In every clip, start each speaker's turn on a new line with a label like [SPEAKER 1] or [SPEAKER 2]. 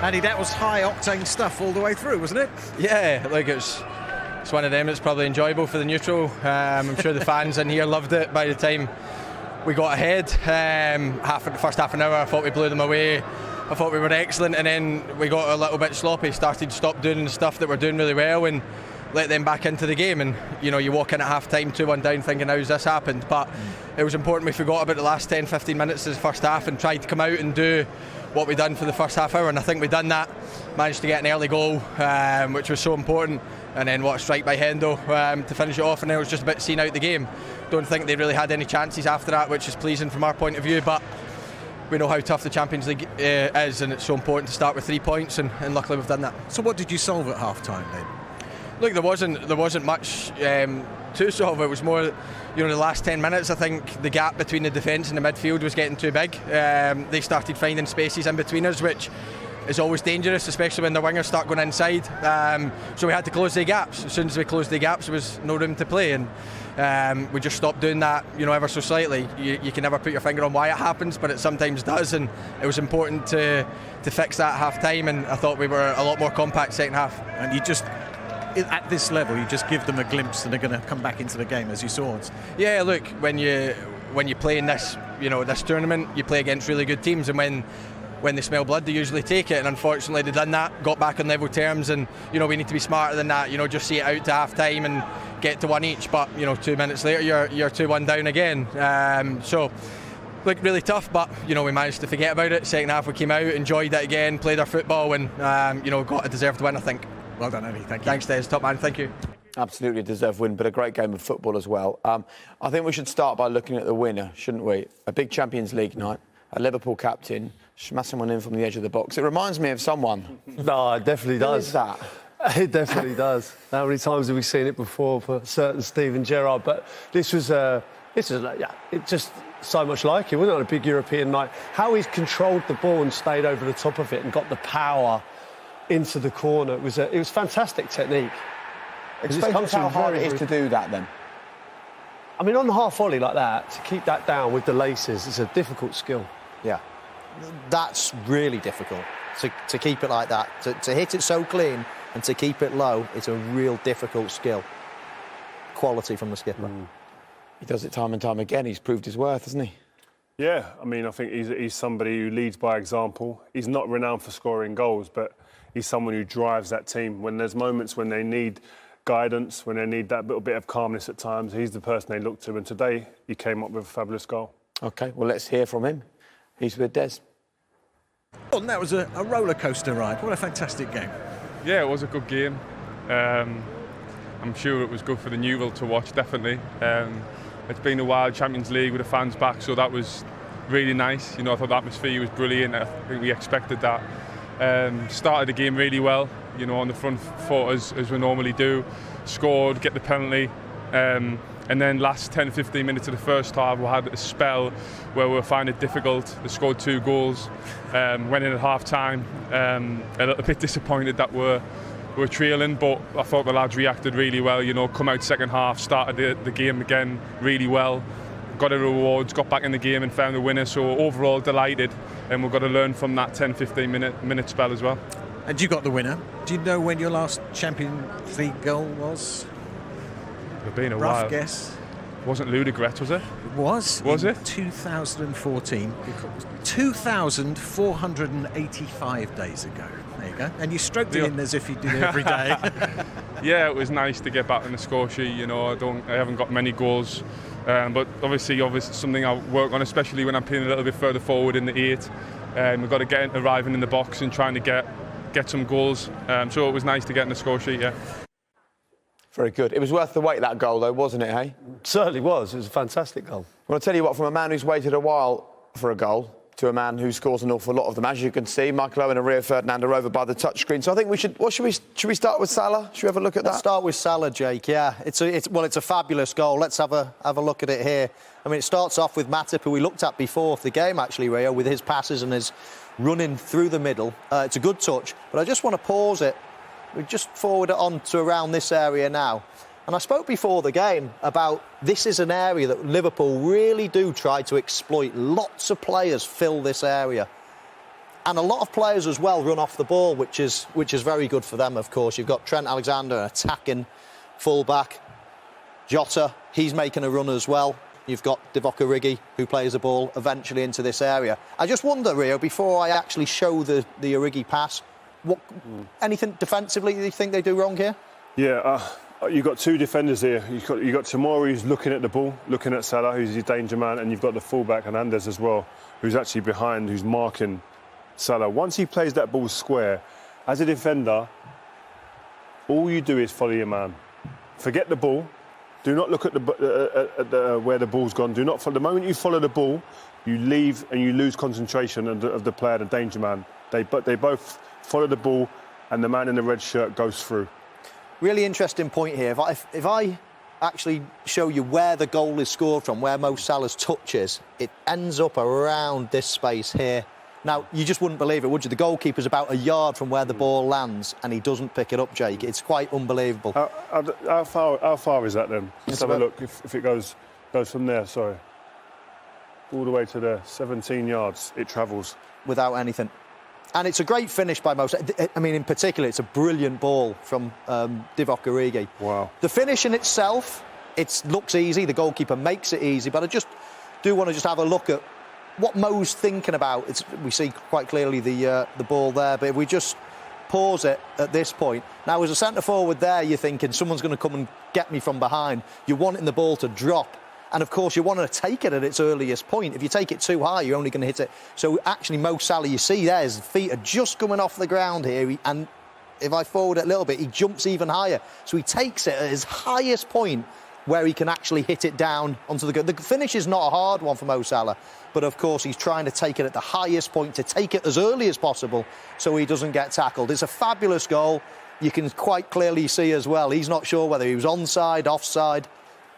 [SPEAKER 1] Andy, that was high-octane stuff all the way through, wasn't it?
[SPEAKER 2] Yeah, like it's one of them that's probably enjoyable for the neutral. I'm sure the fans in here loved it by the time we got ahead. The first half an hour, I thought we blew them away. I thought we were excellent, and then we got a little bit sloppy, started to stop doing the stuff that we're doing really well and let them back into the game. And you walk in at half time 2-1 down thinking, how's this happened? But it was important we forgot about the last 10-15 minutes of the first half and tried to come out and do what we done for the first half hour, and I think we done that. Managed to get an early goal, which was so important, and then what a strike by Hendo to finish it off, and then it was just a bit seen out the game. Don't think they really had any chances after that, which is pleasing from our point of view, but we know how tough the Champions League is, and it's so important to start with 3 points, and luckily we've done that.
[SPEAKER 1] So what did you solve at half time then?
[SPEAKER 2] Look, there wasn't much to solve. It was more, the last 10 minutes, I think the gap between the defence and the midfield was getting too big. They started finding spaces in between us, which is always dangerous, especially when the wingers start going inside. So we had to close the gaps. As soon as we closed the gaps, there was no room to play, and we just stopped doing that, ever so slightly. You can never put your finger on why it happens, but it sometimes does, and it was important to fix that at half time, and I thought we were a lot more compact second half.
[SPEAKER 1] And you just, at this level, you just give them a glimpse and they're going to come back into the game, as you saw.
[SPEAKER 2] Yeah, look, when you play in this, this tournament, you play against really good teams, and when they smell blood, they usually take it, and unfortunately they done that, got back on level terms, and we need to be smarter than that. Just see it out to half time and get to one each, but 2 minutes later you're 2-1 down again. So look, really tough, but we managed to forget about it. Second half we came out, enjoyed it again, played our football, and got a deserved win, I think.
[SPEAKER 1] Well done, Andy. Thank you.
[SPEAKER 2] Thanks, Des. Top man. Thank you.
[SPEAKER 3] Absolutely a deserved win, but a great game of football as well. I think we should start by looking at the winner, shouldn't we? A big Champions League night, a Liverpool captain, smashing one in from the edge of the box. It reminds me of someone.
[SPEAKER 4] No, it definitely does.
[SPEAKER 3] Who is that?
[SPEAKER 4] It definitely does. How many times have we seen it before for certain Steven Gerrard? But this was it's just so much like him, wasn't it, on a big European night? How he's controlled the ball and stayed over the top of it and got the power into the corner. It was fantastic technique.
[SPEAKER 3] Explain to us how hard it is to do that then.
[SPEAKER 4] I mean, on the half volley like that, to keep that down with the laces, it's a difficult skill.
[SPEAKER 5] Yeah. That's really difficult, to keep it like that. To hit it so clean and to keep it low, it's a real difficult skill. Quality from the skipper.
[SPEAKER 3] He does it time and time again. He's proved his worth, hasn't he?
[SPEAKER 6] Yeah, I mean, I think he's somebody who leads by example. He's not renowned for scoring goals, but he's someone who drives that team. When there's moments when they need guidance, when they need that little bit of calmness at times, he's the person they look to. And today, he came up with a fabulous goal.
[SPEAKER 3] OK, well, let's hear from him. He's with Des.
[SPEAKER 1] Well, that was a roller coaster ride. What a fantastic game.
[SPEAKER 7] Yeah, it was a good game. I'm sure it was good for the Ucl to watch, definitely. It's been a while, Champions League with the fans back, so that was really nice. I thought the atmosphere was brilliant. I think we expected that. Started the game really well, on the front foot as we normally do. Scored, get the penalty. And then last 10-15 minutes of the first half, we had a spell where we were finding it difficult. They scored 2 goals, went in at half-time. A little bit disappointed that we're trailing, but I thought the lads reacted really well. Come out second half, started the game again really well. Got the rewards, got back in the game and found the winner. So overall, delighted. And we've got to learn from that 10-15 minute spell as well.
[SPEAKER 1] And you got the winner. Do you know when your last Champions League goal was?
[SPEAKER 7] It's been a
[SPEAKER 1] Rough
[SPEAKER 7] while.
[SPEAKER 1] guess.
[SPEAKER 7] Wasn't Ludogorets, was it?
[SPEAKER 1] It was.
[SPEAKER 7] Was it?
[SPEAKER 1] 2014. 2,485 days ago. There you go. And you stroked it in as if you did it every day.
[SPEAKER 7] Yeah, it was nice to get back on the score sheet. I haven't got many goals, but obviously something I work on, especially when I'm playing a little bit further forward in the 8. We've got to get arriving in the box and trying to get some goals. So it was nice to get in the score sheet. Yeah.
[SPEAKER 3] Very good. It was worth the wait, that goal, though, wasn't it, hey?
[SPEAKER 4] Certainly was. It was a fantastic goal.
[SPEAKER 3] Well, I'll tell you what, from a man who's waited a while for a goal to a man who scores an awful lot of them, as you can see, Michael Owen and Rio Ferdinand are over by the touchscreen. So I think we should... Should we start with Salah? Should we have a look at that?
[SPEAKER 5] Let's start with Salah, Jake, yeah. It's a fabulous goal. Let's have a look at it here. I mean, it starts off with Matip, who we looked at before the game, actually, Rio, with his passes and his running through the middle. It's a good touch, but I just want to pause it. We just forward it on to around this area now. And I spoke before the game about this is an area that Liverpool really do try to exploit. Lots of players fill this area. And a lot of players as well run off the ball, which is very good for them, of course. You've got Trent Alexander, an attacking full-back. Jota, he's making a run as well. You've got Divock Origi, who plays the ball eventually into this area. I just wonder, Rio, before I actually show the Origi pass, anything defensively you think they do wrong here?
[SPEAKER 6] Yeah, you've got two defenders here. You've got Tomori, who's looking at the ball, looking at Salah, who's his danger man, and you've got the fullback, Hernandez, as well, who's actually behind, who's marking Salah. Once he plays that ball square, as a defender, all you do is follow your man. Forget the ball. Do not look at where the ball's gone. Do not follow. The moment you follow the ball, you leave and you lose concentration of the player, the danger man. They both follow the ball, and the man in the red shirt goes through.
[SPEAKER 5] Really interesting point here. If I actually show you where the goal is scored from, where Mo Salah's touch is, it ends up around this space here. Now, you just wouldn't believe it, would you? The goalkeeper's about a yard from where the ball lands, and he doesn't pick it up, Jake. It's quite unbelievable.
[SPEAKER 6] How far is that then? Let's have a look. If it goes from there, sorry, all the way to there, 17 yards, it travels.
[SPEAKER 5] Without anything. And it's a great finish by Mo Salah. I mean, in particular, it's a brilliant ball from Divock Origi.
[SPEAKER 6] Wow.
[SPEAKER 5] The finish in itself, it looks easy. The goalkeeper makes it easy, but I just do want to just have a look at what Mo's thinking about. We see quite clearly the ball there, but if we just pause it at this point. Now, as a centre-forward there, you're thinking someone's going to come and get me from behind. You're wanting the ball to drop. And, of course, you want to take it at its earliest point. If you take it too high, you're only going to hit it. So, actually, Mo Salah, you see there, his feet are just coming off the ground here. And if I forward it a little bit, he jumps even higher. So he takes it at his highest point where he can actually hit it down onto the goal. The finish is not a hard one for Mo Salah, but of course he's trying to take it at the highest point, to take it as early as possible so he doesn't get tackled. It's a fabulous goal. You can quite clearly see as well, he's not sure whether he was onside, offside.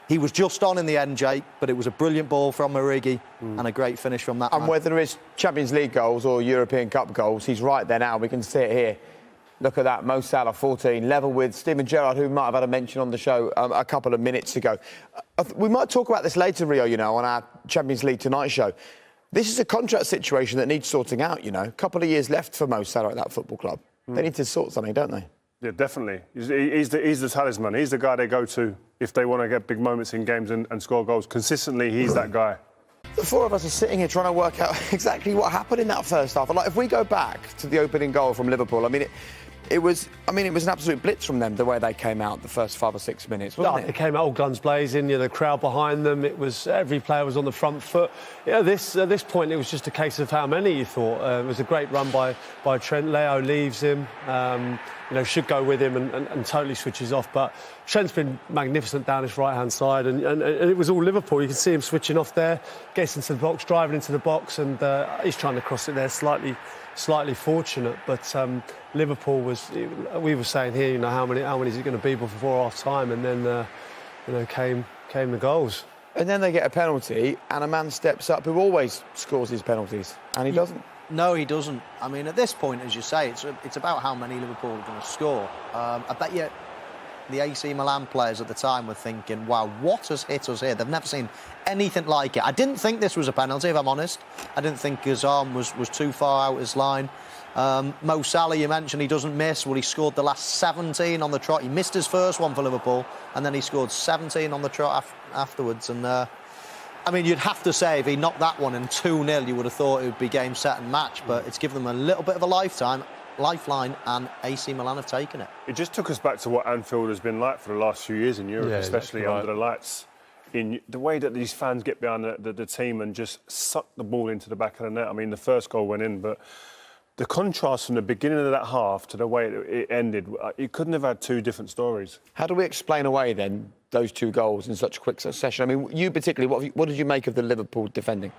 [SPEAKER 5] He was just on in the end, Jake, but it was a brilliant ball from Origi and a great finish from that man.
[SPEAKER 3] And whether it's Champions League goals or European Cup goals, he's right there now. We can see it here. Look at that, Mo Salah, 14, level with Steven Gerrard, who might have had a mention on the show a couple of minutes ago. We might talk about this later, Rio, you know, on our Champions League Tonight show. This is a contract situation that needs sorting out, you know. A couple of years left for Mo Salah at that football club. They need to sort something, don't they? Yeah,
[SPEAKER 6] definitely. He's the talisman. He's the guy they go to if they want to get big moments in games and score goals. Consistently, he's that guy.
[SPEAKER 3] The four of us are sitting here trying to work out exactly what happened in that first half. Like, if we go back to the opening goal from Liverpool, I mean, it was an absolute blitz from them, the way they came out the first 5 or 6 minutes, wasn't it?
[SPEAKER 4] They came out all guns blazing, you know, the crowd behind them. It was every player was on the front foot. Yeah, at this point, it was just a case of how many you thought. It was a great run by Trent. Leo leaves him, you know, should go with him and totally switches off. But Trent's been magnificent down his right-hand side, and it was all Liverpool. You can see him switching off there, gets into the box, driving into the box, and he's trying to cross it there slightly fortunate, but Liverpool was. We were saying here, you know, how many is it going to be before half time, and then you know, came the goals.
[SPEAKER 3] And then they get a penalty, and a man steps up who always scores his penalties, and he doesn't.
[SPEAKER 5] No, he doesn't. I mean, at this point, as you say, it's about how many Liverpool are going to score. I bet you the AC Milan players at the time were thinking, wow, what has hit us here? They've never seen anything like it. I didn't think this was a penalty, if I'm honest. I didn't think his arm was too far out his line. Mo Salah, you mentioned he doesn't miss. Well, he scored the last 17 on the trot. He missed his first one for Liverpool, and then he scored 17 on the trot afterwards. And, I mean, you'd have to say if he knocked that one in 2-0, you would have thought it would be game, set and match, but it's given them a little bit of a lifeline, and AC Milan have taken it.
[SPEAKER 6] It just took us back to what Anfield has been like for the last few years in Europe, especially under the lights. In the way that these fans get behind the team and just suck the ball into the back of the net. I mean, the first goal went in, but the contrast from the beginning of that half to the way it ended, you couldn't have had two different stories.
[SPEAKER 3] How do we explain away, then, those two goals in such quick succession? I mean, you particularly, what did you make of the Liverpool defending?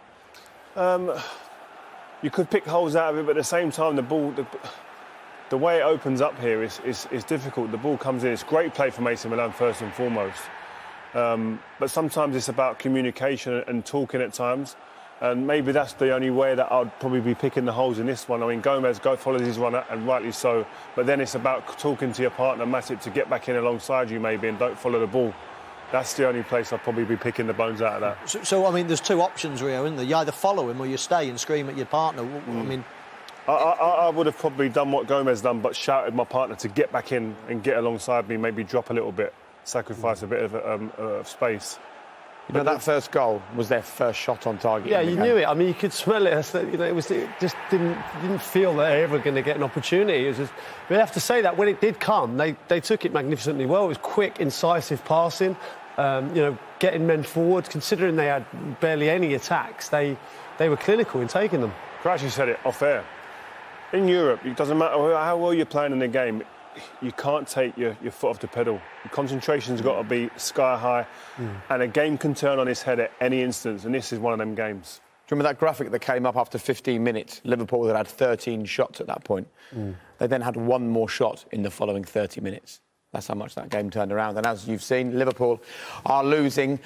[SPEAKER 6] You could pick holes out of it, but at the same time, the way it opens up here is difficult. The ball comes in. It's great play from AC Milan, first and foremost. But sometimes it's about communication and talking at times. And maybe that's the only way that I'd probably be picking the holes in this one. I mean, Gomez follows his run, and rightly so. But then it's about talking to your partner, Matip, to get back in alongside you maybe and don't follow the ball. That's the only place I'd probably be picking the bones out of that.
[SPEAKER 5] So I mean, there's two options, Rio, isn't there? You either follow him or you stay and scream at your partner. I mean,
[SPEAKER 6] I would have probably done what Gomez done, but shouted my partner to get back in and get alongside me, maybe drop a little bit, sacrifice a bit of space.
[SPEAKER 3] You know, that first goal was their first shot on target.
[SPEAKER 4] Yeah, you knew it. I mean, you could smell it. You know, it just didn't feel that they were ever going to get an opportunity. It was just, we have to say that when it did come, they took it magnificently well. It was quick, incisive passing. You know, getting men forward. Considering they had barely any attacks, they were clinical in taking them.
[SPEAKER 6] Crouchy said it off air. In Europe, it doesn't matter how well you're playing in the game. You can't take your foot off the pedal. Your concentration's got to be sky high, and a game can turn on its head at any instance, and this is one of them games.
[SPEAKER 3] Do you remember that graphic that came up after 15 minutes? Liverpool had 13 shots at that point. They then had one more shot in the following 30 minutes. That's how much that game turned around. And as you've seen, Liverpool are losing.